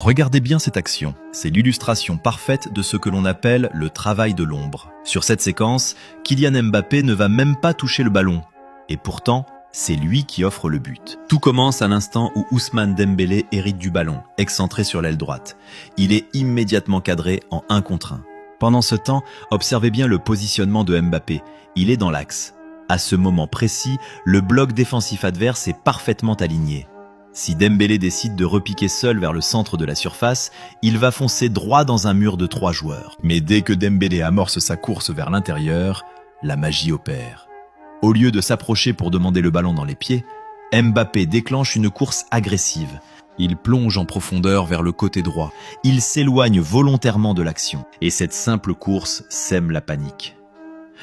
Regardez bien cette action, c'est l'illustration parfaite de ce que l'on appelle le travail de l'ombre. Sur cette séquence, Kylian Mbappé ne va même pas toucher le ballon. Et pourtant, c'est lui qui offre le but. Tout commence à l'instant où Ousmane Dembélé hérite du ballon, excentré sur l'aile droite. Il est immédiatement cadré en 1 contre 1. Pendant ce temps, observez bien le positionnement de Mbappé. Il est dans l'axe. À ce moment précis, le bloc défensif adverse est parfaitement aligné. Si Dembélé décide de repiquer seul vers le centre de la surface, il va foncer droit dans un mur de 3 joueurs. Mais dès que Dembélé amorce sa course vers l'intérieur, la magie opère. Au lieu de s'approcher pour demander le ballon dans les pieds, Mbappé déclenche une course agressive. Il plonge en profondeur vers le côté droit. Il s'éloigne volontairement de l'action. Et cette simple course sème la panique.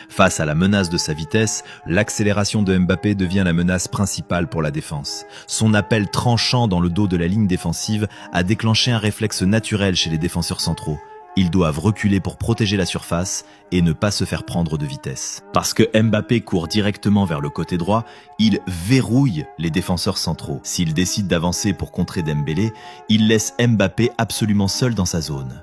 Face à la menace de sa vitesse, l'accélération de Mbappé devient la menace principale pour la défense. Son appel tranchant dans le dos de la ligne défensive a déclenché un réflexe naturel chez les défenseurs centraux. Ils doivent reculer pour protéger la surface et ne pas se faire prendre de vitesse. Parce que Mbappé court directement vers le côté droit, il verrouille les défenseurs centraux. S'il décide d'avancer pour contrer Dembélé, il laisse Mbappé absolument seul dans sa zone.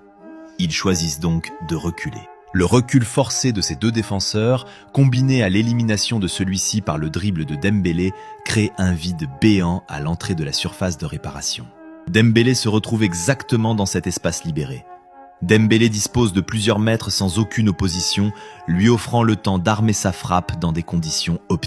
Ils choisissent donc de reculer. Le recul forcé de ces 2 défenseurs, combiné à l'élimination de celui-ci par le dribble de Dembélé, crée un vide béant à l'entrée de la surface de réparation. Dembélé se retrouve exactement dans cet espace libéré. Dembélé dispose de plusieurs mètres sans aucune opposition, lui offrant le temps d'armer sa frappe dans des conditions optimales.